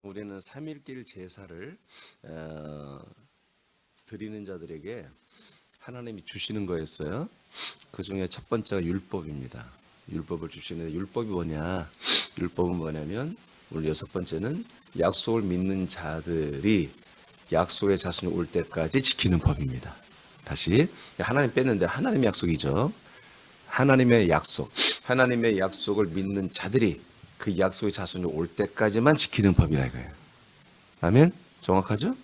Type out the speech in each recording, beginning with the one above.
우리는 삼일길 제사를 드리는 자들에게 하나님이 주시는 거였어요. 그 중에 첫 번째가 율법입니다. 율법을 주시는데 율법이 뭐냐? 율법은 뭐냐면 오늘 여섯 번째는 약속을 믿는 자들이 약속의 자손이 올 때까지 지키는 법입니다. 다시 하나님 뺐는데 하나님의 약속이죠. 하나님의 약속, 하나님의 약속을 믿는 자들이 그 약속의 자손이 올 때까지만 지키는 법이라 이거예요. 아멘? 정확하죠?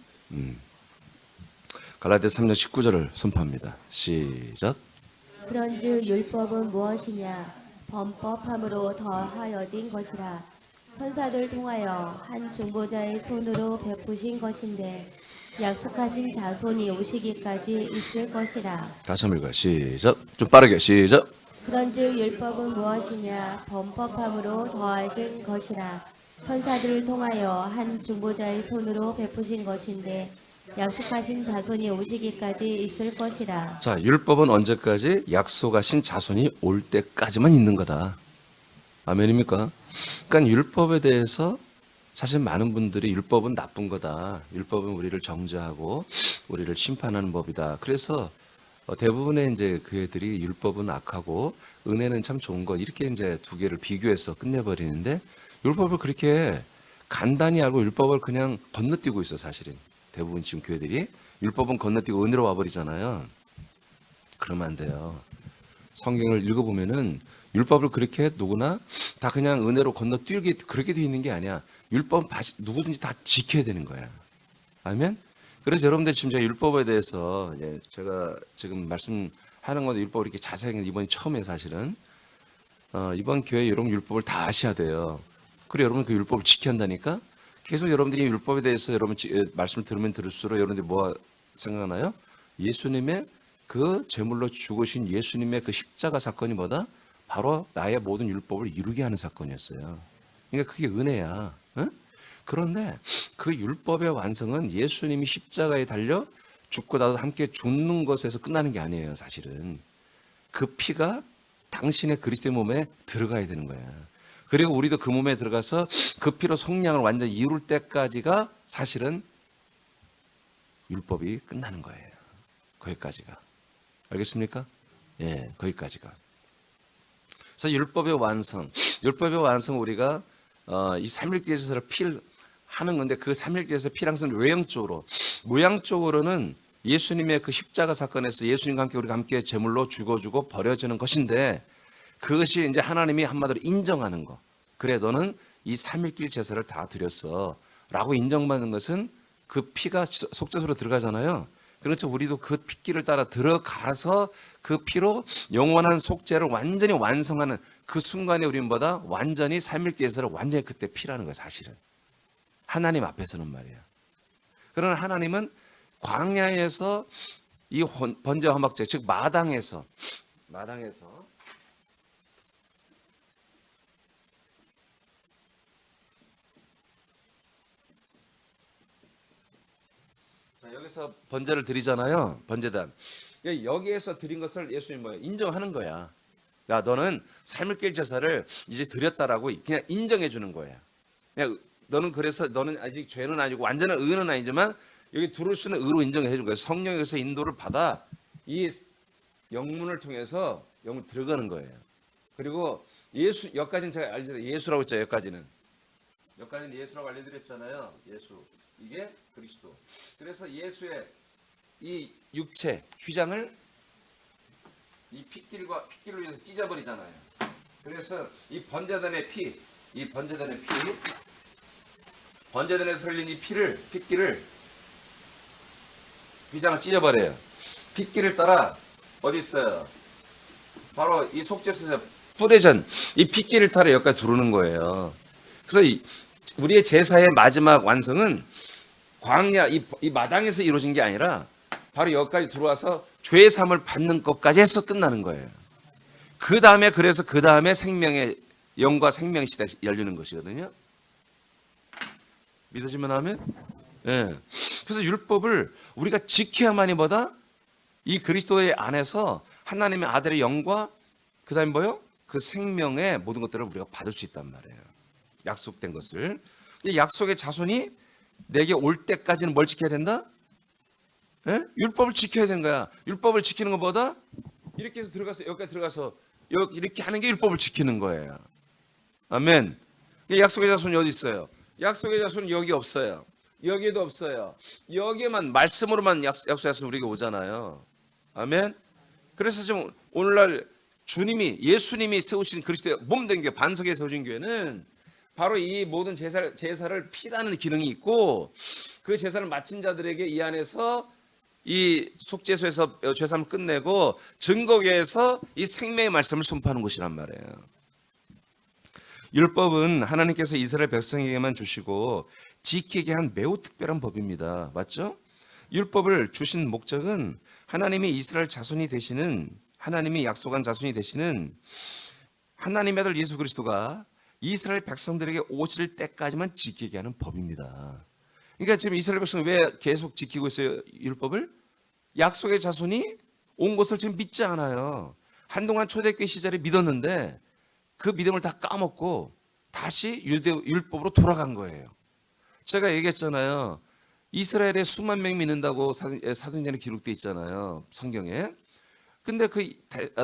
갈라디아서 3장 19절을 선포합니다. 시작. 그런즉 율법은 무엇이냐? 범법함으로 더하여진 것이라. 천사들 통하여 한 중보자의 손으로 베푸신 것인데 약속하신 자손이 오시기까지 있을 것이라. 다시 한번 읽어요. 시작. 좀 빠르게 시작. 그런즉 율법은 무엇이냐? 범법함으로 더하여진 것이라. 천사들을 통하여 한 중보자의 손으로 베푸신 것인데 약속하신 자손이 오시기까지 있을 것이라. 자, 율법은 언제까지? 약속하신 자손이 올 때까지만 있는 거다. 아멘입니까? 그러니까 율법에 대해서 사실 많은 분들이 율법은 나쁜 거다. 율법은 우리를 정죄하고 우리를 심판하는 법이다. 그래서 대부분의 이제 교회들이 율법은 악하고 은혜는 참 좋은 것 이렇게 이제 두 개를 비교해서 끝내버리는데 율법을 그렇게 간단히 알고 율법을 그냥 건너뛰고 있어 사실은. 대부분 지금 교회들이 율법은 건너뛰고 은혜로 와버리잖아요. 그러면 안 돼요. 성경을 읽어보면은 율법을 그렇게 누구나 다 그냥 은혜로 건너뛰게 그렇게 되어 있는 게 아니야. 율법은 누구든지 다 지켜야 되는 거야. 아멘? 그래서 여러분들 지금 제가 율법에 대해서 제가 지금 말씀하는 것도 율법을 이렇게 자세하게 이번이 처음에 사실은 이번 교회 여러분 율법을 다 아셔야 돼요. 그리고 여러분 그 율법을 지켜야 한다니까. 계속 여러분들이 율법에 대해서 여러분 말씀을 들으면 들을수록 여러분들이 뭐가 생각나요? 예수님의 그 제물로 죽으신 예수님의 그 십자가 사건이 뭐다? 바로 나의 모든 율법을 이루게 하는 사건이었어요. 그러니까 그게 은혜야. 응? 그런데 그 율법의 완성은 예수님이 십자가에 달려 죽고 나도 함께 죽는 것에서 끝나는 게 아니에요. 사실은 그 피가 당신의 그리스도의 몸에 들어가야 되는 거야. 그리고 우리도 그 몸에 들어가서 그 피로 속량을 완전히 이룰 때까지가 사실은 율법이 끝나는 거예요. 거기까지가. 알겠습니까? 예, 거기까지가. 그래서 율법의 완성 우리가 이 삼일절 제사를 하는 건데 그 삼일절 제사 필요성은 외형적으로, 모양적으로는 예수님의 그 십자가 사건에서 예수님과 함께 우리가 함께 제물로 죽어주고 버려지는 것인데 그것이 이제 하나님이 한마디로 인정하는 거. 그래 너는 이 삼일길 제사를 다 드렸어 라고 인정받는 것은 그 피가 속죄소로 들어가잖아요. 그렇죠. 우리도 그 피길을 따라 들어가서 그 피로 영원한 속죄를 완전히 완성하는 그 순간에 우리는 뭐다? 완전히 삼일길 제사를 완전히 그때 피라는 거예요. 사실은 하나님 앞에서는 말이에요. 그러나 하나님은 광야에서 이 번제와 화목제 즉 마당에서 여기서 번제를 드리잖아요. 번제단. 여기에서 드린 것을 예수님이 뭐예요? 인정하는 거야. 야, 너는 삶을길 제사를 이제 드렸다라고 그냥 인정해 주는 거야. 그냥 너는 그래서 너는 아직 죄는 아니고 완전한 의는 아니지만 여기 들어올 수는 의로 인정해 준 거예요. 성령에서 인도를 받아 이 영문을 통해서 영문 들어가는 거예요. 그리고 예수 여기까지는 제가 알죠. 예수라고 했죠. 여기까지는 예수라고 알려드렸잖아요. 예수. 이게 그리스도. 그래서 예수의 이 육체 휘장을 이 핏길로 인해서 찢어버리잖아요. 그래서 이 번제단에서 흘린 이 핏길을 휘장을 찢어버려요. 핏길을 따라 어디 있어요? 바로 이 속죄소에서 뿌려진 이 핏길을 따라 여기까지 들어오는 거예요. 그래서 우리의 제사의 마지막 완성은 광야 이 마당에서 이루어진 게 아니라 바로 여기까지 들어와서 죄의 삶을 받는 것까지 해서 끝나는 거예요. 그 다음에 생명의 영과 생명의 시대가 열리는 것이거든요. 믿어지면 하면? 예. 그래서 율법을 우리가 지켜야만이 뭐다? 이 그리스도의 안에서 하나님의 아들의 영과 그 다음에 뭐요? 그 생명의 모든 것들을 우리가 받을 수 있단 말이에요. 약속된 것을. 이 약속의 자손이 내게 올 때까지는 뭘 지켜야 된다? 예? 율법을 지켜야 되는 거야. 율법을 지키는 것보다 이렇게 해서 들어가서 여기까지 들어가서 이렇게 하는 게 율법을 지키는 거예요. 아멘. 약속의 자손이 어디 있어요? 약속의 자손은 여기 없어요. 여기에도 없어요. 여기에만 말씀으로만 약속의 자손 우리가 오잖아요. 아멘. 그래서 지금 오늘날 예수님이 세우신 그리스도의 몸된 교회, 반석에 세우신 교회는 바로 이 모든 제사를 피라는 기능이 있고, 그 제사를 마친 자들에게 이 안에서 이 속죄소에서 죄사함을 끝내고 증거교회에서 이 생명의 말씀을 선포하는 곳이란 말이에요. 율법은 하나님께서 이스라엘 백성에게만 주시고 지키게 한 매우 특별한 법입니다. 맞죠? 율법을 주신 목적은 하나님이 이스라엘 자손이 되시는, 하나님이 약속한 자손이 되시는 하나님의 아들 예수 그리스도가 이스라엘 백성들에게 오실 때까지만 지키게 하는 법입니다. 그러니까 지금 이스라엘 백성은 왜 계속 지키고 있어요? 율법을? 약속의 자손이 온 것을 지금 믿지 않아요. 한동안 초대교회 시절에 믿었는데 그 믿음을 다 까먹고 다시 율법으로 돌아간 거예요. 제가 얘기했잖아요. 이스라엘에 수만 명이 믿는다고 사도행전에 기록되어 있잖아요. 성경에. 근데 그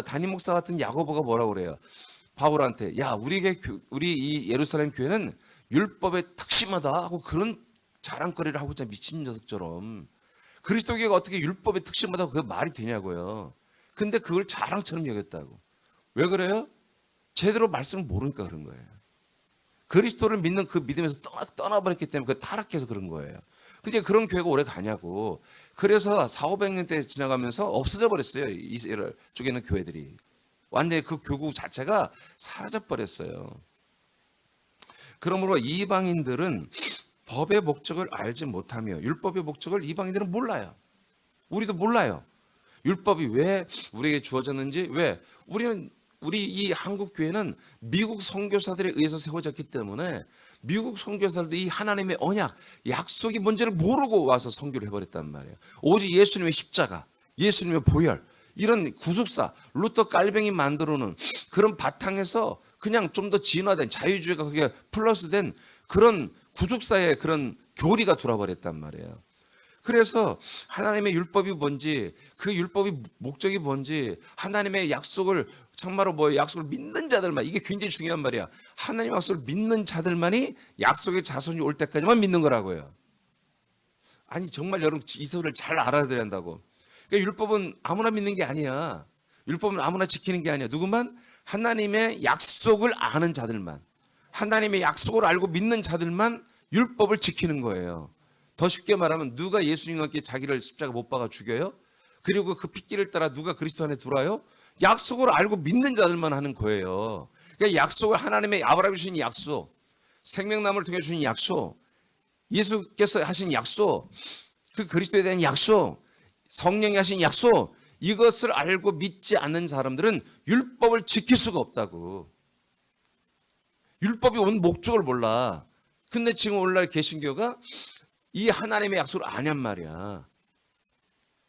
담임 목사 같은 야고보가 뭐라고 그래요? 바울한테, 야, 우리 이 예루살렘 교회는 율법에 특심하다 하고 그런 자랑거리를 하고 있잖아. 미친 녀석처럼. 그리스도교회가 어떻게 율법에 특심하다고 그게 말이 되냐고요. 근데 그걸 자랑처럼 여겼다고. 왜 그래요? 제대로 말씀을 모르니까 그런 거예요. 그리스도를 믿는 그 믿음에서 떠나버렸기 때문에 타락해서 그런 거예요. 근데 그런 교회가 오래 가냐고. 그래서 400~500년 때 지나가면서 없어져 버렸어요. 이스라엘 쪽에 있는 교회들이. 완전히 그 교구 자체가 사라져 버렸어요. 그러므로 이방인들은 법의 목적을 알지 못하며 율법의 목적을 이방인들은 몰라요. 우리도 몰라요. 율법이 왜 우리에게 주어졌는지. 왜? 우리 이 한국 교회는 미국 선교사들에 의해서 세워졌기 때문에 미국 선교사들도 이 하나님의 언약, 약속이 뭔지를 모르고 와서 선교를 해버렸단 말이에요. 오직 예수님의 십자가, 예수님의 보혈, 이런 구속사, 루터 깔뱅이 만들어놓은 그런 바탕에서 그냥 좀 더 진화된 자유주의가 그게 플러스된 그런 구속사의 그런 교리가 돌아버렸단 말이에요. 그래서 하나님의 율법이 뭔지, 그 율법이 목적이 뭔지, 하나님의 약속을 정말로 약속을 믿는 자들만, 이게 굉장히 중요한 말이야. 하나님의 약속을 믿는 자들만이 약속의 자손이 올 때까지만 믿는 거라고요. 아니 정말 여러분 이 소리를 잘 알아들어야 한다고. 그러니까 율법은 아무나 믿는 게 아니야. 율법은 아무나 지키는 게 아니야. 누구만? 하나님의 약속을 아는 자들만, 하나님의 약속을 알고 믿는 자들만 율법을 지키는 거예요. 더 쉽게 말하면 누가 예수님과 함께 자기를 십자가 못 박아 죽여요? 그리고 그 핏길을 따라 누가 그리스도 안에 들어와요? 약속을 알고 믿는 자들만 하는 거예요. 그러니까 약속을, 하나님의 아브라함이 주신 약속, 생명나무를 통해 주신 약속, 예수께서 하신 약속, 그 그리스도에 대한 약속, 성령이 하신 약속, 이것을 알고 믿지 않는 사람들은 율법을 지킬 수가 없다고. 율법이 온 목적을 몰라. 근데 지금 오늘날 개신교가 이 하나님의 약속을 아냔 말이야.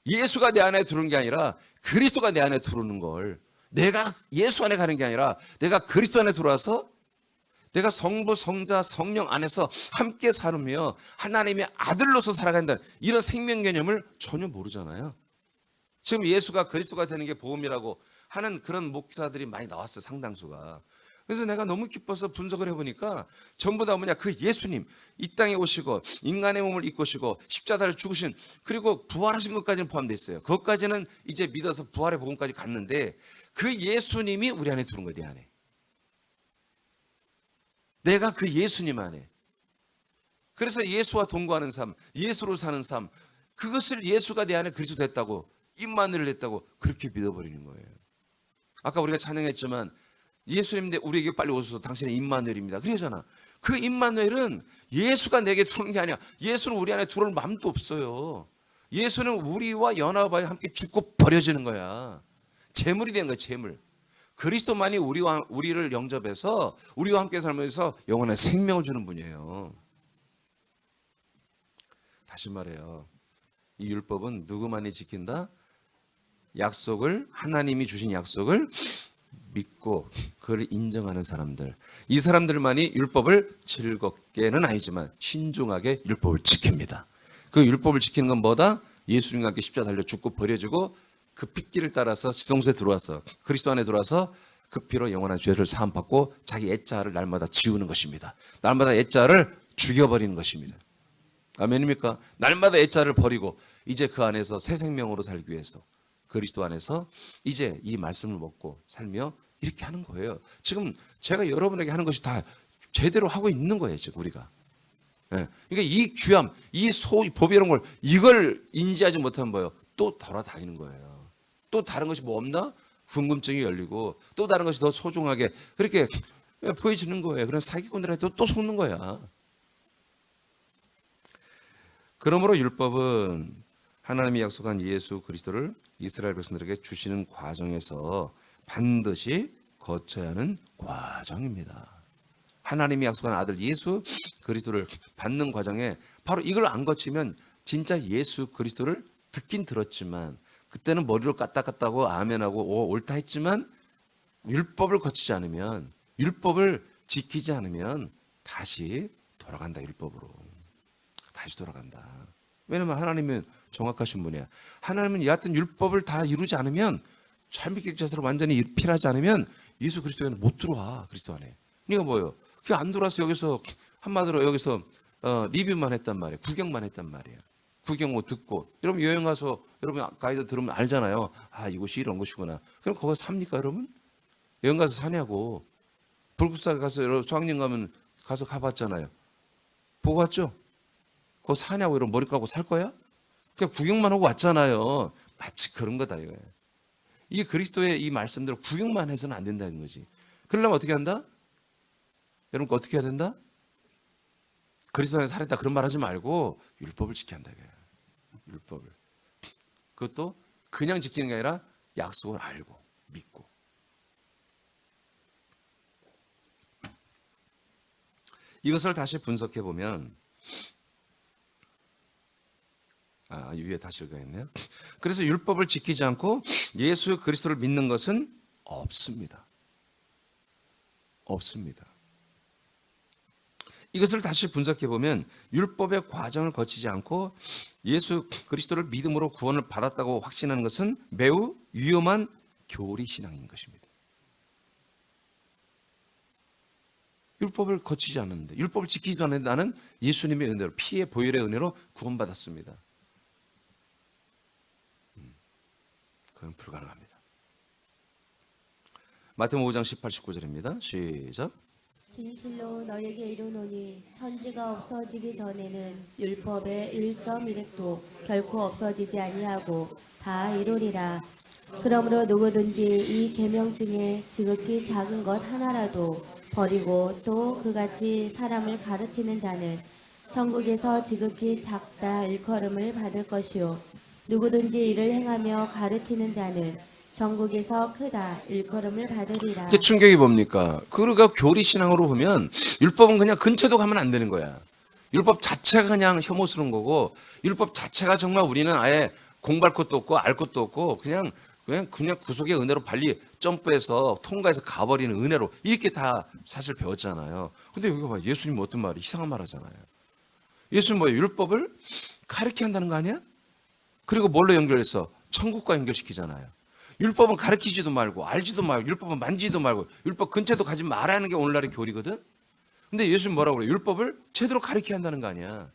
예수가 내 안에 들어오는 게 아니라 그리스도가 내 안에 들어오는 걸, 내가 예수 안에 가는 게 아니라 내가 그리스도 안에 들어와서 내가 성부, 성자, 성령 안에서 함께 살으며 하나님의 아들로서 살아간다, 이런 생명 개념을 전혀 모르잖아요. 지금 예수가 그리스도가 되는 게 복음이라고 하는 그런 목사들이 많이 나왔어요. 상당수가. 그래서 내가 너무 기뻐서 분석을 해보니까 전부 다 뭐냐, 그 예수님 이 땅에 오시고 인간의 몸을 입고 오시고 십자가를 죽으신, 그리고 부활하신 것까지는 포함되어 있어요. 그것까지는 이제 믿어서 부활의 복음까지 갔는데 그 예수님이 우리 안에 들어온 거야. 내 안에. 내가 그 예수님 안에. 그래서 예수와 동거하는 삶, 예수로 사는 삶, 그것을 예수가 내 안에 그리스도 됐다고, 임마누엘 됐다고 그렇게 믿어버리는 거예요. 아까 우리가 찬양했지만 예수님인데 우리에게 빨리 오셔서 당신은 임마누엘입니다. 그러잖아. 그 임마누엘은 예수가 내게 들어오는 게 아니야. 예수는 우리 안에 들어올 마음도 없어요. 예수는 우리와 연합하여 함께 죽고 버려지는 거야. 재물이 된 거야, 재물. 그리스도만이 우리를 영접해서 우리와 함께 살면서 영원한 생명을 주는 분이에요. 다시 말해요. 이 율법은 누구만이 지킨다? 약속을, 하나님이 주신 약속을 믿고 그를 인정하는 사람들, 이 사람들만이 율법을 즐겁게는 아니지만 신중하게 율법을 지킵니다. 그 율법을 지키는 건 뭐다? 예수님과 함께 십자가 달려 죽고 버려지고 그 핏길을 따라서 지성소에 들어와서 그리스도 안에 들어와서 그 피로 영원한 죄를 사함받고 자기 애자를 날마다 지우는 것입니다. 날마다 애자를 죽여버리는 것입니다. 아멘입니까? 날마다 애자를 버리고 이제 그 안에서 새 생명으로 살기 위해서 그리스도 안에서 이제 이 말씀을 먹고 살며 이렇게 하는 거예요. 지금 제가 여러분에게 하는 것이 다 제대로 하고 있는 거예요. 지금 우리가. 예. 그러니까 이 귀함, 이 법이 이런 걸 이걸 인지하지 못하면 뭐예요? 또 돌아다니는 거예요. 또 다른 것이 뭐 없나? 궁금증이 열리고 또 다른 것이 더 소중하게 그렇게 보여지는 거예요. 그런 사기꾼들한테 또 속는 거야. 그러므로 율법은 하나님이 약속한 예수 그리스도를 이스라엘 백성들에게 주시는 과정에서 반드시 거쳐야 하는 과정입니다. 하나님이 약속한 아들 예수 그리스도를 받는 과정에 바로 이걸 안 거치면 진짜 예수 그리스도를 듣긴 들었지만 그때는 머리로 까딱까딱하고 아멘하고 옳다 했지만 율법을 거치지 않으면 율법을 지키지 않으면 다시 돌아간다. 율법으로 다시 돌아간다. 왜냐하면 하나님은 정확하신 분이야. 하나님은 여하튼 율법을 다 이루지 않으면 잘 믿기 자세로 완전히 필하지 않으면 예수 그리스도에는 못 들어와. 그리스도 안에. 그러니까 뭐예요? 그게 안 들어와서 여기서 한마디로 여기서 리뷰만 했단 말이에요. 구경만 했단 말이에요. 구경 뭐 듣고 여러분 여행 가서 여러분 가이드 들으면 알잖아요. 아 이곳이 이런 곳이구나. 그럼 거기 삽니까 여러분? 여행 가서 사냐고. 불국사 가서 여러분 수학여행 가면 가서 가봤잖아요. 보고 왔죠? 그거 사냐고 이런 머리 까고 살 거야? 그냥 구경만 하고 왔잖아요. 마치 그런 거다 이거예요. 이게 그리스도의 이 말씀대로 구경만 해서는 안 된다는 거지. 그러려면 어떻게 한다? 여러분 어떻게 해야 된다? 그리스도 안에 살았다 그런 말 하지 말고 율법을 지켜야 한다 이거예요. 율법을. 그것도 그냥 지키는 게 아니라 약속을 알고 믿고. 이것을 다시 분석해 보면 위에 다시 읽어야겠네요. 그래서 율법을 지키지 않고 예수 그리스도를 믿는 것은 없습니다. 없습니다. 이것을 다시 분석해 보면 율법의 과정을 거치지 않고 예수 그리스도를 믿음으로 구원을 받았다고 확신하는 것은 매우 위험한 교리 신앙인 것입니다. 율법을 거치지 않는데 율법을 지키지도 않는데 나는 예수님의 은혜로 피의 보혈의 은혜로 구원받았습니다. 그건 불가능합니다. 마태복음 5장 18, 19절입니다. 시작. 진실로 너에게 이르노니 천지가 없어지기 전에는 율법의 1.1획도 결코 없어지지 아니하고 다 이루리라. 그러므로 누구든지 이 계명 중에 지극히 작은 것 하나라도 버리고 또 그같이 사람을 가르치는 자는 천국에서 지극히 작다 일컬음을 받을 것이요 누구든지 이를 행하며 가르치는 자는 전국에서 크다 일컬음을 받으리라. 이게 충격이 뭡니까? 그가 교리 신앙으로 보면 율법은 그냥 근처도 가면 안 되는 거야. 율법 자체가 그냥 혐오스러운 거고 율법 자체가 정말 우리는 아예 공부할 것도 없고 알 것도 없고 그냥 구속의 은혜로 빨리 점프해서 통과해서 가버리는 은혜로 이렇게 다 사실 배웠잖아요. 근데 여기 봐 예수님 어떤 말이 이상한 말 하잖아요. 예수님 뭐예요? 율법을 가르치게 한다는 거 아니야? 그리고 뭘로 연결해서 천국과 연결시키잖아요. 율법은 가르치지도 말고 알지도 말고 율법은 만지지도 말고 율법 근처도 가지 말라는 게 오늘날의 교리거든. 근데 예수님 뭐라고 그래요? 율법을 제대로 가르쳐야 한다는 거 아니야.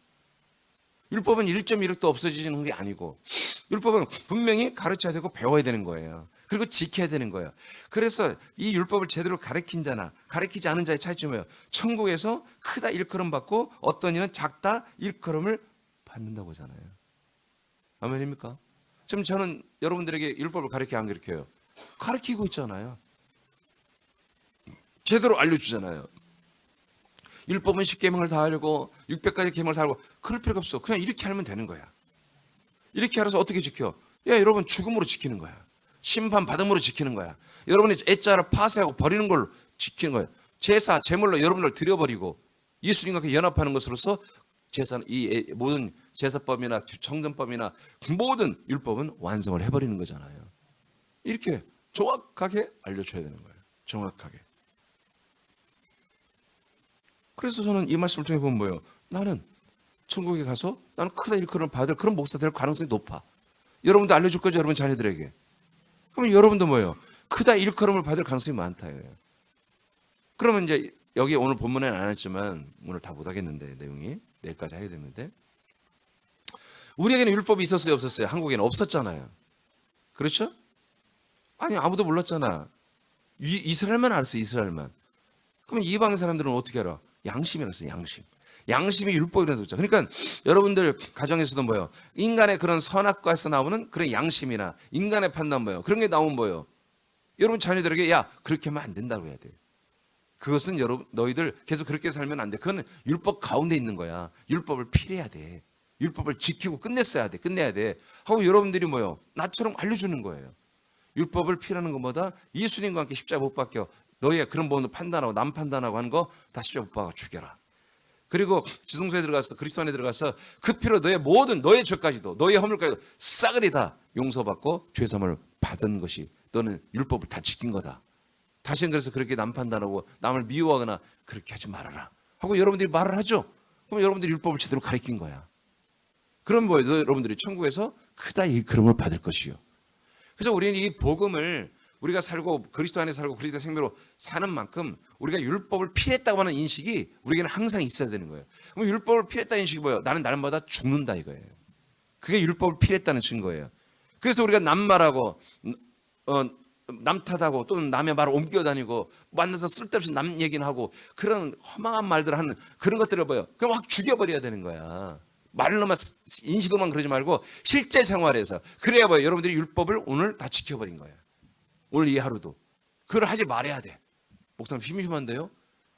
율법은 1.1획도 없어지는 게 아니고 율법은 분명히 가르쳐야 되고 배워야 되는 거예요. 그리고 지켜야 되는 거예요. 그래서 이 율법을 제대로 가르친 자나 가르치지 않은 자의 차이점이 뭐예요? 천국에서 크다 일컬음 받고 어떤 이는 작다 일컬음을 받는다고 하잖아요. 아멘입니까? 지금 저는 여러분들에게 율법을 가르쳐 안 가르쳐요? 가르치고 있잖아요. 제대로 알려주잖아요. 율법은 10계명을 다 알고 600가지 계명을 다 알고 그럴 필요가 없어. 그냥 이렇게 하면 되는 거야. 이렇게 알아서 어떻게 지켜? 여러분 죽음으로 지키는 거야. 심판 받음으로 지키는 거야. 여러분이 애자를 파쇄하고 버리는 걸로 지키는 거야. 제사, 제물로 여러분을 드려버리고 예수님과 연합하는 것으로서 제사, 이 모든 제사법이나 청전법이나 모든 율법은 완성을 해버리는 거잖아요. 이렇게 정확하게 알려줘야 되는 거예요. 정확하게. 그래서 저는 이 말씀을 통해 보면 뭐예요? 나는 천국에 가서 나는 크다 일컬음을 받을 그런 목사 될 가능성이 높아. 여러분도 알려줄 거죠, 여러분 자녀들에게. 그러면 여러분도 뭐예요? 크다 일컬음을 받을 가능성이 많다 이거예요. 그러면 이제 여기 오늘 본문에는 안 했지만 오늘 다 못하겠는데 내용이 내일까지 해야 되는데 우리에게는 율법이 있었어요, 없었어요? 한국에는 없었잖아요. 그렇죠? 아니 아무도 몰랐잖아. 이스라엘만 알았어요, 이스라엘만. 그러면 이방 사람들은 어떻게 알아? 양심이라서 양심. 양심이 율법이라는 거죠. 그러니까 여러분들 가정에서도 뭐예요? 인간의 그런 선악과에서 나오는 그런 양심이나 인간의 판단 뭐예요? 그런 게 나오면 뭐예요? 여러분 자녀들에게 야 그렇게 하면 안 된다고 해야 돼. 그것은 여러분 너희들 계속 그렇게 살면 안 돼. 그건 율법 가운데 있는 거야. 율법을 필해야 돼. 율법을 지키고 끝내야 돼. 하고 여러분들이 뭐예요? 나처럼 알려주는 거예요. 율법을 필하는 것보다 예수님과 함께 십자가 못 박혀 너희의 그런 부분을 판단하고 남 판단하고 하는 거 다 십자가 못 박아 죽여라. 그리고 지성소에 들어가서 그리스도 안에 들어가서 그 피로 너의 모든 너의 죄까지도 너의 허물까지도 싸그리 다 용서받고 죄사함을 받은 것이 너는 율법을 다 지킨 거다. 다시는 그래서 그렇게 남 판단하고 남을 미워하거나 그렇게 하지 말아라 하고 여러분들이 말을 하죠. 그럼 여러분들이 율법을 제대로 가르친 거야. 그럼 뭐예요? 여러분들이 천국에서 크다 이 그름을 받을 것이요. 그래서 우리는 이 복음을 우리가 살고 그리스도 안에 살고 그리스도의 생명으로 사는 만큼 우리가 율법을 피했다고 하는 인식이 우리에게는 항상 있어야 되는 거예요. 그럼 율법을 피했다는 인식이 뭐예요? 나는 날마다 죽는다 이거예요. 그게 율법을 피했다는 증거예요. 그래서 우리가 남말하고 남 탓하고 또는 남의 말을 옮겨다니고 만나서 쓸데없이 남 얘기는 하고 그런 허망한 말들을 하는 그런 것들을 뭐예요? 그럼 확 죽여버려야 되는 거야. 말로만 인식으로만 그러지 말고 실제 생활에서 그래야 뭐예요? 여러분들이 율법을 오늘 다 지켜버린 거예요. 오늘 이 하루도 그걸 하지 말아야 돼. 목사님 심심한데요?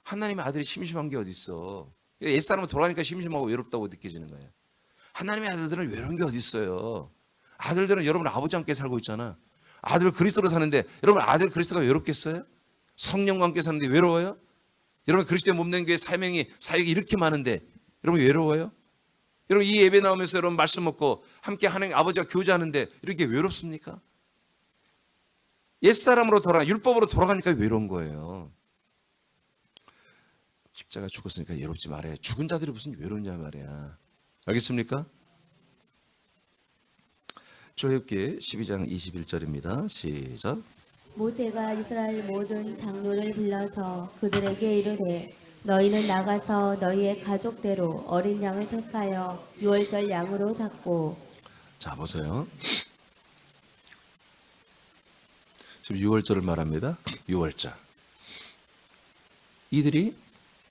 하나님의 아들이 심심한 게 어디 있어? 옛사람은 돌아가니까 심심하고 외롭다고 느껴지는 거예요. 하나님의 아들들은 외로운 게 어디 있어요? 아들들은 여러분 아버지와 함께 살고 있잖아. 아들 그리스도로 사는데 여러분 아들 그리스도가 외롭겠어요? 성령과 함께 사는데 외로워요? 여러분 그리스도의 몸된 교회 사역이 이렇게 많은데 여러분 외로워요? 여러분 이 예배 나오면서 여러분 말씀 먹고 함께 하나님 아버지와 교제하는데 이렇게 외롭습니까? 옛사람으로 율법으로 돌아가니까 외로운 거예요. 십자가 죽었으니까 외롭지 말아요. 죽은 자들이 무슨 외롭냐 말이야. 알겠습니까? 출애굽기 12장 21절입니다. 시작. 모세가 이스라엘 모든 장로를 불러서 그들에게 이르되 너희는 나가서 너희의 가족대로 어린 양을 택하여 유월절 양으로 잡고. 자 보세요. 지금 유월절을 말합니다. 유월절. 이들이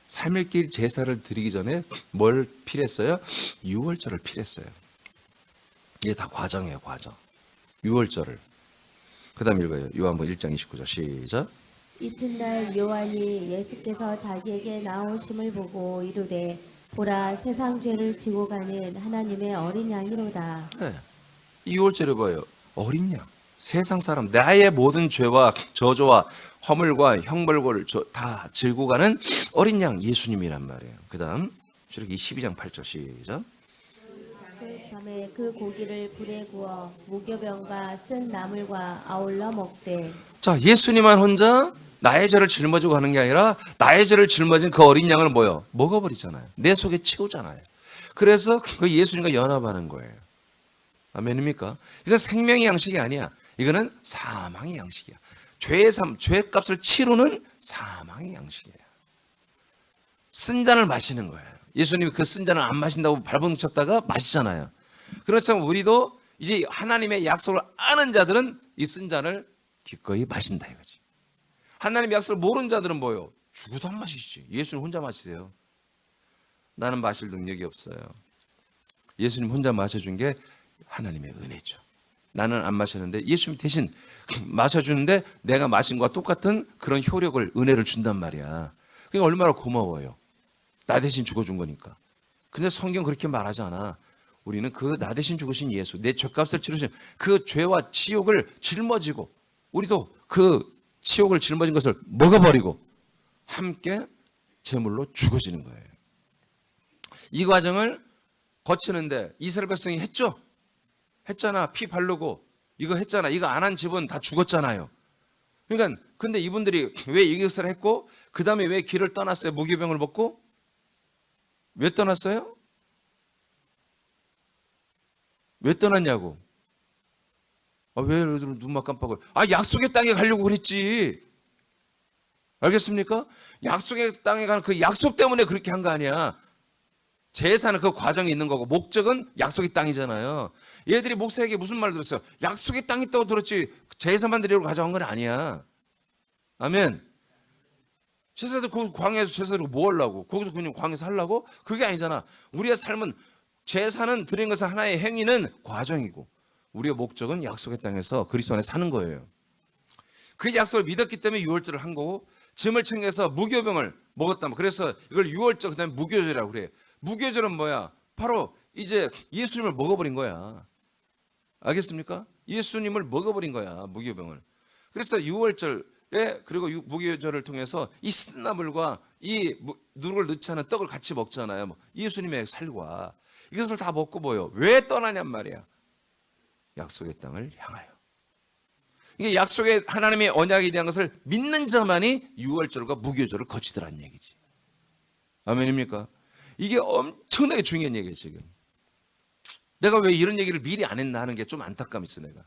3일길 제사를 드리기 전에 뭘 필했어요? 유월절을 필했어요. 이게 다 과정이에요, 과정. 유월절을. 그 다음 읽어요. 요한복음 1장 29절 시작. 이튿날 요한이 예수께서 자기에게 나오심을 보고 이르되 보라 세상 죄를 지고 가는 하나님의 어린 양이로다. 네. 유월절이 뭐예요? 어린 양. 세상 사람 나의 모든 죄와 저주와 허물과 형벌고를 다 지고 가는 어린 양 예수님이란 말이에요. 그 다음 출애굽기 22장 8절 시작. 그 밤에 그 고기를 불에 구워 무교병과 쓴 나물과 아울러 먹되. 자 예수님만 혼자 나의 죄를 짊어지고 가는 게 아니라 나의 죄를 짊어진 그 어린 양을 뭐요? 먹어버리잖아요. 내 속에 치우잖아요. 그래서 그 예수님과 연합하는 거예요. 아멘입니까? 이건 생명의 양식이 아니야. 이거는 사망의 양식이야. 죄값을 치르는 사망의 양식이에요. 쓴 잔을 마시는 거예요. 예수님이 그 쓴 잔을 안 마신다고 발버둥쳤다가 마시잖아요. 그렇지만 우리도 이제 하나님의 약속을 아는 자들은 이 쓴 잔을 기꺼이 마신다 이거지. 하나님의 약속을 모르는 자들은 뭐예요? 죽어도 안 마시지. 예수님 혼자 마시세요. 나는 마실 능력이 없어요. 예수님 혼자 마셔준 게 하나님의 은혜죠. 나는 안 마셨는데 예수님 대신 마셔주는데 내가 마신 것과 똑같은 그런 효력을 은혜를 준단 말이야. 그게 얼마나 고마워요. 나 대신 죽어준 거니까. 근데 성경 그렇게 말하지 않아. 우리는 그 나 대신 죽으신 예수, 내 죄값을 치르신 그 죄와 지옥을 짊어지고 우리도 그 지옥을 짊어진 것을 먹어버리고 함께 제물로 죽어지는 거예요. 이 과정을 거치는데 이스라엘 백성이 했죠? 했잖아. 피 바르고 이거 했잖아. 이거 안 한 집은 다 죽었잖아요. 그러니까 근데 이분들이 왜 이것을 했고 그 다음에 왜 길을 떠났어요? 무교병을 먹고 왜 떠났어요? 왜 떠났냐고? 왜 눈만 깜빡을? 약속의 땅에 가려고 그랬지. 알겠습니까? 약속의 땅에 가는 그 약속 때문에 그렇게 한 거 아니야. 제사는 그 과정이 있는 거고 목적은 약속의 땅이잖아요. 얘들이 목사에게 무슨 말 들었어요? 약속의 땅이 있다고 들었지 제사만 드리러 가져온 건 아니야. 아멘. 제사도 그 광야에서 제사로 뭐 하려고? 거기서 그냥 광야에서 하려고? 그게 아니잖아. 우리의 삶은 제사는 드리는 것은 하나의 행위는 과정이고 우리의 목적은 약속의 땅에서 그리스도 안에 사는 거예요. 그 약속을 믿었기 때문에 유월절을 한 거고 짐을 챙겨서 무교병을 먹었다. 그래서 이걸 유월절 그다음에 무교절이라고 그래요. 무교절은 뭐야? 바로 이제 예수님을 먹어버린 거야. 알겠습니까? 예수님을 먹어버린 거야 무교병을. 그래서 유월절에 그리고 무교절을 통해서 이 쓴나물과 이 누룩을 넣지 않은 떡을 같이 먹잖아요. 예수님의 살과 이것을 다 먹고 뭐요? 왜 떠나냔 말이야. 약속의 땅을 향하여. 이게 약속의 하나님의 언약에 대한 것을 믿는 자만이 유월절과 무교절을 거치더라는 얘기지. 아멘입니까? 이게 엄청나게 중요한 얘기예요 지금. 내가 왜 이런 얘기를 미리 안 했나 하는 게 좀 안타감이 있어 내가.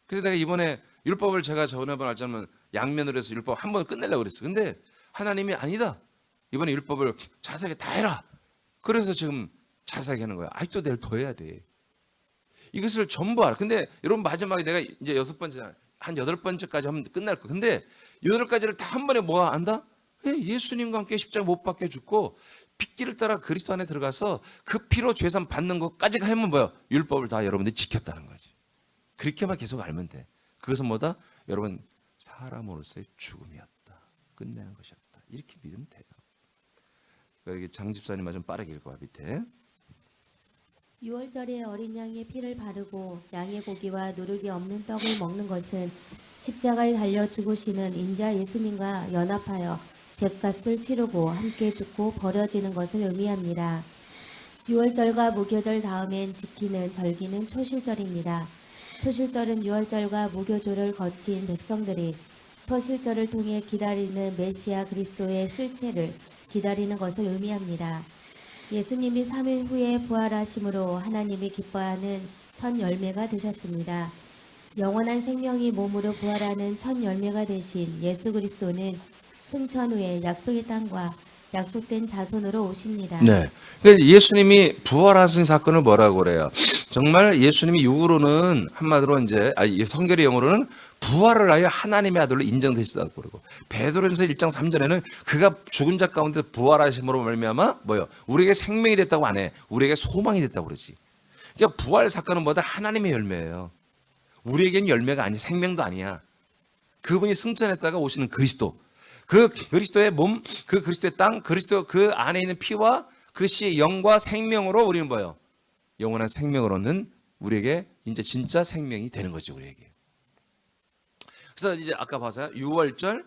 그래서 내가 이번에 율법을 제가 전에번 알자면 양면으로 해서 율법 한 번 끝내려고 그랬어. 근데 하나님이 아니다. 이번에 율법을 자세하게 다 해라. 그래서 지금 자세하게 하는 거야. 아직도 내일 더 해야 돼. 이것을 전부 알아. 근데 여러분 마지막에 내가 이제 6번째 한 8번째까지 하면 끝날 거. 근데 8가지를 다 한 번에 뭐 안다? 예수님과 함께 십자가 못 박혀 죽고 핏길을 따라 그리스도 안에 들어가서 그 피로 죄산 받는 것까지 하면 뭐야? 율법을 다 여러분들이 지켰다는 거지. 그렇게만 계속 알면 돼. 그것은 뭐다? 여러분 사람으로서의 죽음이었다. 끝내는 것이었다. 이렇게 믿으면 돼요. 여기 장 집사님만 좀 빠르게 읽어봐 밑에. 유월절에 어린 양의 피를 바르고 양의 고기와 누룩이 없는 떡을 먹는 것은 십자가에 달려 죽으시는 인자 예수님과 연합하여 죗값을 치르고 함께 죽고 버려지는 것을 의미합니다. 유월절과 무교절 다음엔 지키는 절기는 초실절입니다. 초실절은 유월절과 무교절을 거친 백성들이 초실절을 통해 기다리는 메시아 그리스도의 실체를 기다리는 것을 의미합니다. 예수님이 3일 후에 부활하심으로 하나님이 기뻐하는 첫 열매가 되셨습니다. 영원한 생명이 몸으로 부활하는 첫 열매가 되신 예수 그리스도는 승천 후에 약속의 땅과 약속된 자손으로 오십니다. 네. 그러니까 예수님이 부활하신 사건을 뭐라고 그래요? 정말 예수님이 육으로는 한마디로 이제 성결의 영어로는 부활을 하여 하나님의 아들로 인정되시다고 그러고 베드로전서 1장 3절에는 그가 죽은 자 가운데 부활하심으로 말미암아 뭐요? 우리에게 생명이 됐다고 안 해. 우리에게 소망이 됐다고 그러지. 그러니까 부활 사건은 뭐다? 하나님의 열매예요. 우리에겐 열매가 아니야. 생명도 아니야. 그분이 승천했다가 오시는 그리스도. 그 그리스도의 몸, 그 그리스도의 땅, 그리스도 그 안에 있는 피와 그 씨의 영과 생명으로 우리는 뭐예요? 영원한 생명을 얻는 우리에게 이제 진짜 생명이 되는 거죠, 우리에게. 그래서 이제 아까 봐서요. 유월절,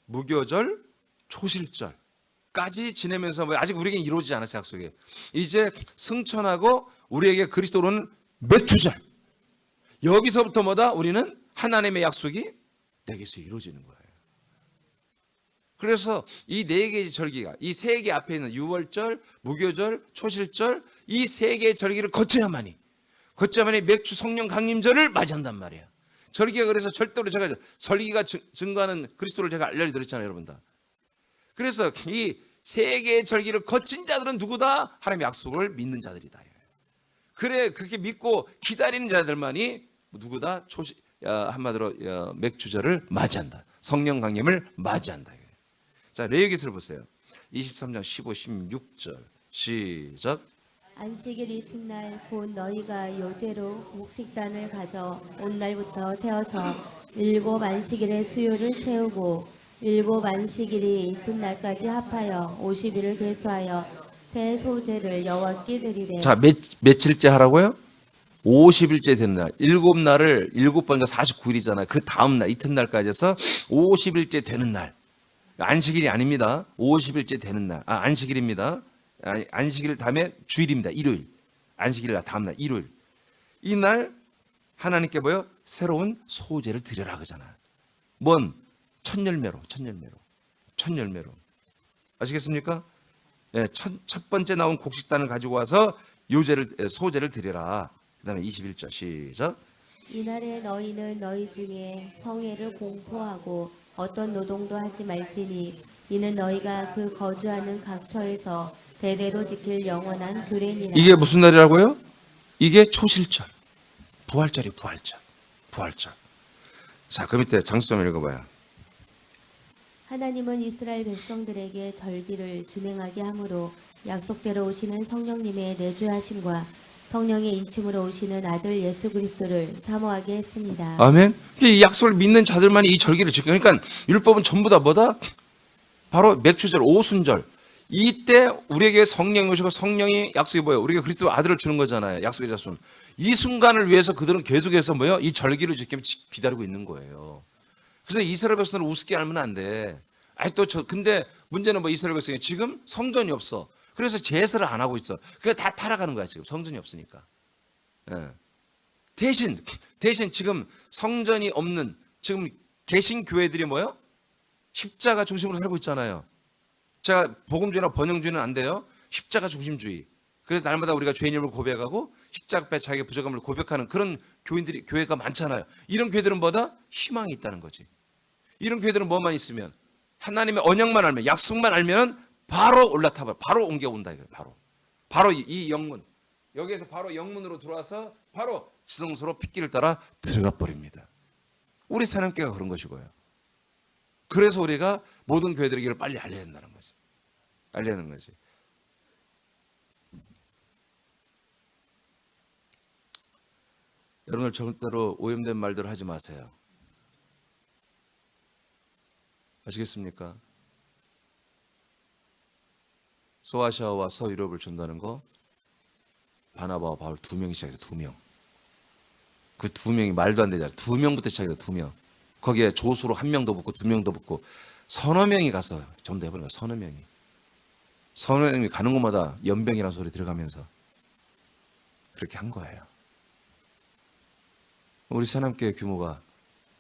무교절, 초실절까지 지내면서 아직 우리에게 이루어지지 않았어요, 약속이. 이제 승천하고 우리에게 그리스도로는 맥주절. 여기서부터 뭐다? 우리는 하나님의 약속이 내게서 이루어지는 거예요. 그래서 이 4개의 절기가 이 3개 앞에 있는 유월절, 무교절, 초실절 이 3개의 절기를 거쳐야만이 맥주 성령 강림절을 맞이한단 말이에요. 절기가 그래서 절대로 제가 절기가 증거하는 그리스도를 제가 알려드렸잖아요, 여러분 다. 그래서 이 3개의 절기를 거친 자들은 누구다? 하나님의 약속을 믿는 자들이다. 그래 그렇게 믿고 기다리는 자들만이 누구다? 한마디로 맥주절을 맞이한다. 성령 강림을 맞이한다. 자, 레위기서를 보세요. 23장 15, 16절 시작. 안식일 이튿날 곧 너희가 요제로 곡식단을 가져 온 날부터 세어서 7 안식일의 수요를 채우고 7 안식일이 이튿날까지 합하여 50일을 계수하여 새 소제를 여호와께 드리되. 자, 며칠째 하라고요? 50일째 되는 날. 7날을 7번이니까 49일이잖아요. 그 다음 날 이튿날까지 해서 50일째 되는 날. 안식일이 아닙니다. 50일째 되는 날. 안식일입니다. 안식일 다음에 주일입니다. 일요일. 안식일 다음 날 일요일. 이 날 하나님께 뭐요? 새로운 소재를 드려라 그러잖아요. 뭔? 첫 열매로. 아시겠습니까? 예, 첫 번째 나온 곡식단을 가지고 와서 소재를 드려라. 그다음에 21절 시작. 이날에 너희는 너희 중에 성회를 공포하고 어떤 노동도 하지 말지니 이는 너희가 그 거주하는 각 처에서 대대로 지킬 영원한 규례니라. 이게 무슨 날이라고요? 이게 초실절. 부활절이 부활절. 자, 그 밑에 장수 좀 읽어봐요. 하나님은 이스라엘 백성들에게 절기를 준행하게 하므로 약속대로 오시는 성령님의 내주하심과 성령의 인침으로 오시는 아들 예수 그리스도를 사모하게 했습니다. 아멘. 이 약속을 믿는 자들만이 이 절기를 지켜. 그러니까 율법은 전부 다 뭐다? 바로 맥주절, 오순절. 이때 우리에게 성령이 오시고 성령이 약속이 뭐예요? 우리가 그리스도 아들을 주는 거잖아요. 약속의 자손. 이 순간을 위해서 그들은 계속해서 뭐예요? 이 절기를 지키며 기다리고 있는 거예요. 그래서 이스라엘 백성을 우습게 알면 안 돼. 근데 문제는 뭐 이스라엘 백성이 지금 성전이 없어. 그래서 제사를 안 하고 있어. 그게 다 타락하는 거야, 지금. 성전이 없으니까. 예. 대신 지금 성전이 없는 지금 개신 교회들이 뭐예요? 십자가 중심으로 살고 있잖아요. 제가 복음주의나 번영주의는 안 돼요. 십자가 중심주의. 그래서 날마다 우리가 죄인임을 고백하고 십자가 앞에 자기의 부족함을 고백하는 그런 교회가 많잖아요. 이런 교회들은 뭐다? 희망이 있다는 거지. 이런 교회들은 뭐만 있으면 하나님의 언약만 알면, 약속만 알면 바로 올라타버려. 바로 옮겨온다 이거예요. 바로 이 영문, 여기에서 바로 영문으로 들어와서 바로 지성소로 핏길을 따라 들어가 버립니다. 우리 사랑교회가 그런 것이고요. 그래서 우리가 모든 교회들에게 이걸 빨리 알려야 된다는 거지. 알려는 거지. 여러분들 절대로 오염된 말들을 하지 마세요. 아시겠습니까? 소아시아와 서유럽을 준다는 거 바나바와 바울 2명이 시작해서 2명. 그 2명이 말도 안 되잖아요. 2명부터 시작해서 2명. 거기에 조수로 1명도 붙고 2명도 붙고 서너 명이 갔어요. 전부 해보는 거예요. 서너 명이 가는 곳마다 연병이라는 소리 들어가면서 그렇게 한 거예요. 우리 새남교회 규모가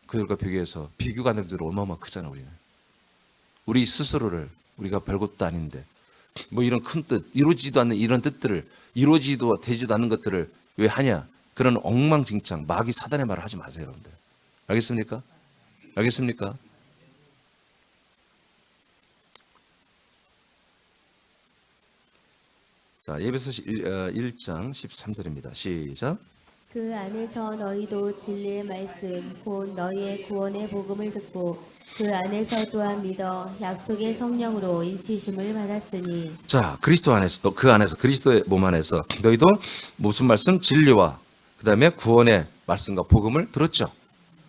그들과 비교해서 비교가 안 되는 얼마나 크잖아. 우리 스스로를 우리가 별것도 아닌데 뭐 이런 큰 뜻, 이루어지지도 않는 이런 뜻들을, 이루어지지도 되지도 않는 것들을 왜 하냐? 그런 엉망진창 마귀 사단의 말을 하지 마세요, 여러분들. 알겠습니까? 자, 예배서 1장 13절입니다. 시작. 그 안에서 너희도 진리의 말씀 곧 너희의 구원의 복음을 듣고 그 안에서 또한 믿어 약속의 성령으로 인치심을 받았으니. 자, 그리스도 안에서 또 그 안에서 그리스도의 몸 안에서 너희도 무슨 말씀? 진리와 그다음에 구원의 말씀과 복음을 들었죠.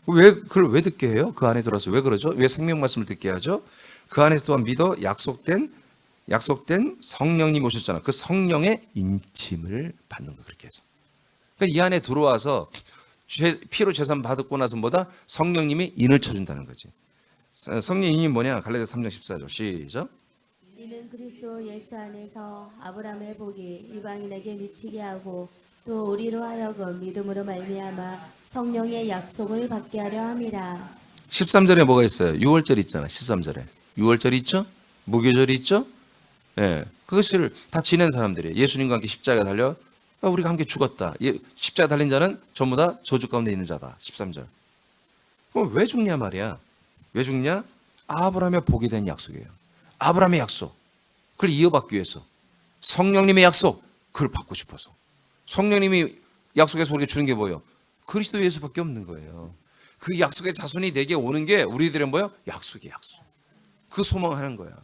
그걸 왜 듣게 해요? 그 안에 들어서 왜 그러죠? 왜 생명 말씀을 듣게 하죠? 그 안에서 또한 믿어 약속된 성령님 오셨잖아. 그 성령의 인침을 받는 거 그렇게 해서. 그러니까 이 안에 들어와서 피로 제산 받고 나서 뭐다? 성령님이 인을 쳐준다는 거지. 성령 인이 뭐냐? 갈라디아 3장 14절 시작. 이는 그리스도 예수 안에서 아브라함의 복이 이방인에게 미치게 하고 또 우리로 하여금 믿음으로 말미암아 성령의 약속을 받게 하려 함이라. 13절에 뭐가 있어요? 6월절 있잖아. 13절에 6월절이 있죠? 무교절이 있죠? 예, 그것을 다 지낸 사람들이에요. 예수님과 함께 십자가에 달려 우리가 함께 죽었다. 십자가 달린 자는 전부 다 저주 가운데 있는 자다. 13절. 그럼 왜 죽냐 말이야. 왜 죽냐? 아브라함의 복이 된 약속이에요. 아브라함의 약속. 그걸 이어받기 위해서. 성령님의 약속. 그걸 받고 싶어서. 성령님이 약속에서 우리에게 주는 게 뭐예요? 그리스도 예수밖에 없는 거예요. 그 약속의 자손이 내게 오는 게 우리들의 뭐예요? 약속이에요. 약속. 그 소망하는 거야.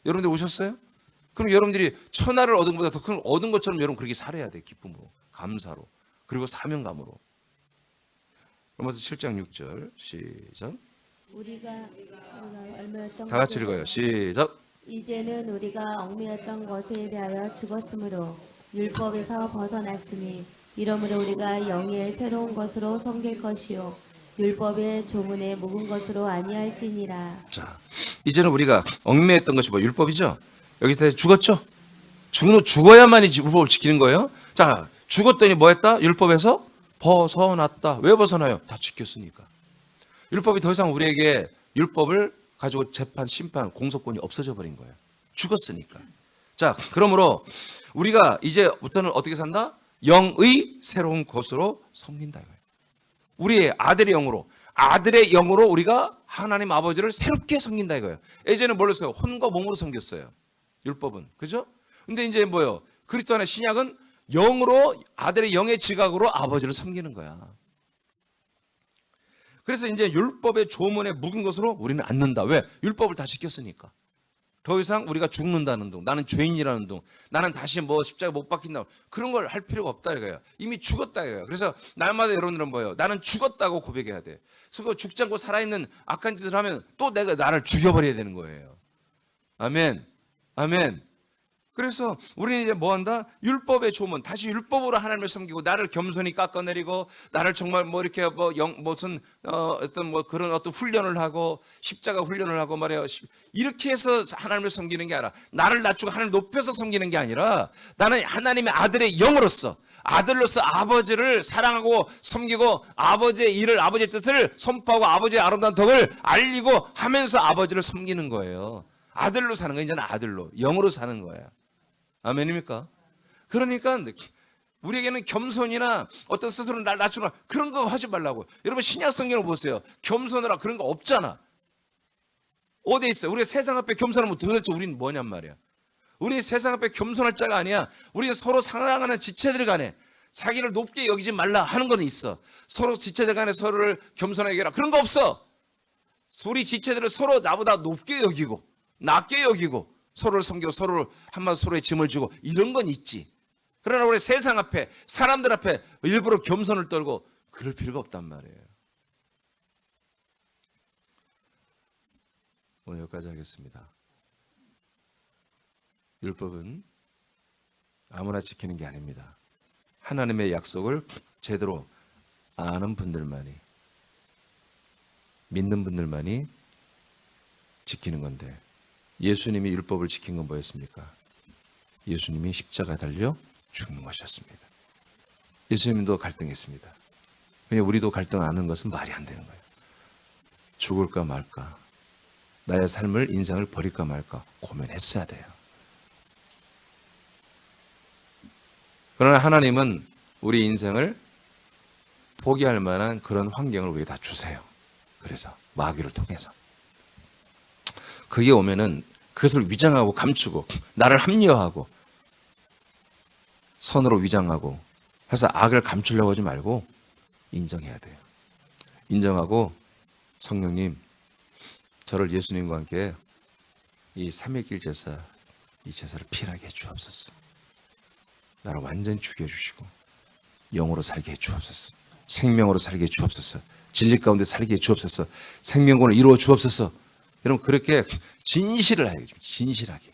여러분들 오셨어요? 그럼 여러분들이 천하를 얻은 것보다 더 큰 얻은 것처럼 여러분 그렇게 살아야 돼. 기쁨으로, 감사로, 그리고 사명감으로. 로마서 7장 6절 시작. 우리가 얼마였던 다 같이 읽어요. 시작. 이제는 우리가 얽매였던 것에 대하여 죽었으므로 율법에서 벗어났으니 이러므로 우리가 영의 새로운 것으로 섬길 것이요 율법의 조문에 묵은 것으로 아니할지니라. 자, 이제는 우리가 얽매였던 것이 뭐 율법이죠. 여기서 죽었죠. 죽어야만이 율법을 지키는 거예요. 자, 죽었더니 뭐 했다? 율법에서 벗어났다. 왜 벗어나요? 다 지켰으니까. 율법이 더 이상 우리에게 율법을 가지고 재판, 심판, 공소권이 없어져 버린 거예요. 죽었으니까. 자, 그러므로 우리가 이제부터는 어떻게 산다? 영의 새로운 것으로 섬긴다 이거예요. 우리의 아들의 영으로 우리가 하나님 아버지를 새롭게 섬긴다 이거예요. 예전에 뭘로 써요? 혼과 몸으로 섬겼어요. 율법은. 그죠? 근데 이제 뭐예요? 그리스도 안에 신약은 영으로, 아들의 영의 지각으로 아버지를 섬기는 거야. 그래서 이제 율법의 조문에 묵은 것으로 우리는 앉는다. 왜? 율법을 다 지켰으니까. 더 이상 우리가 죽는다는 둥, 나는 죄인이라는 둥, 나는 다시 뭐 십자가 못 박힌다, 그런 걸 할 필요가 없다 이거예요. 이미 죽었다 이거예요. 그래서 날마다 여러분들은 뭐예요? 나는 죽었다고 고백해야 돼. 그래서 죽지 않고 살아있는 악한 짓을 하면 또 내가 나를 죽여버려야 되는 거예요. 아멘. 아멘. 그래서 우리는 이제 뭐 한다? 율법의 조문, 다시 율법으로 하나님을 섬기고, 나를 겸손히 깎아내리고, 나를 정말 뭐 이렇게 무슨 어떤 뭐 그런 어떤 훈련을 하고, 십자가 훈련을 하고 말이에요. 이렇게 해서 하나님을 섬기는 게 아니라, 나를 낮추고 하나님을 높여서 섬기는 게 아니라, 나는 하나님의 아들의 영으로서, 아들로서 아버지를 사랑하고 섬기고, 아버지의 일을, 아버지의 뜻을 선포하고, 아버지의 아름다운 덕을 알리고 하면서 아버지를 섬기는 거예요. 아들로 사는 거예요. 이제는 아들로, 영으로 사는 거예요. 아멘입니까? 그러니까 우리에게는 겸손이나 어떤 스스로 날 낮추거나 그런 거 하지 말라고. 여러분 신약 성경을 보세요. 겸손하라 그런 거 없잖아. 어디 있어요? 우리가 세상 앞에 겸손하면 도대체 우리는 뭐냔 말이야. 우리 세상 앞에 겸손할 자가 아니야. 우리는 서로 사랑하는 지체들 간에 자기를 높게 여기지 말라 하는 건 있어. 서로 지체들 간에 서로를 겸손하게 여기라 그런 거 없어. 우리 지체들을 서로 나보다 높게 여기고 낮게 여기고 서로를 섬기고 서로를 한마디 서로의 짐을 주고 이런 건 있지. 그러나 우리 세상 앞에 사람들 앞에 일부러 겸손을 떨고 그럴 필요가 없단 말이에요. 오늘 여기까지 하겠습니다. 율법은 아무나 지키는 게 아닙니다. 하나님의 약속을 제대로 아는 분들만이, 믿는 분들만이 지키는 건데, 예수님이 율법을 지킨 건 뭐였습니까? 예수님이 십자가에 달려 죽는 것이었습니다. 예수님도 갈등했습니다. 그냥 우리도 갈등하는 것은 말이 안 되는 거예요. 죽을까 말까, 나의 삶을, 인생을 버릴까 말까 고민했어야 돼요. 그러나 하나님은 우리 인생을 포기할 만한 그런 환경을 우리에게 다 주세요. 그래서 마귀를 통해서. 그게 오면은 그것을 위장하고 감추고 나를 합리화하고 선으로 위장하고 해서 악을 감추려고 하지 말고 인정해야 돼요. 인정하고, 성령님, 저를 예수님과 함께 이 삼위길 제사, 이 제사를 피하게 해 주옵소서. 나를 완전히 죽여주시고 영으로 살게 해 주옵소서. 생명으로 살게 해 주옵소서. 진리 가운데 살게 해 주옵소서. 생명권을 이루어 주옵소서. 여러분 그렇게 진실을 해야죠. 진실하게.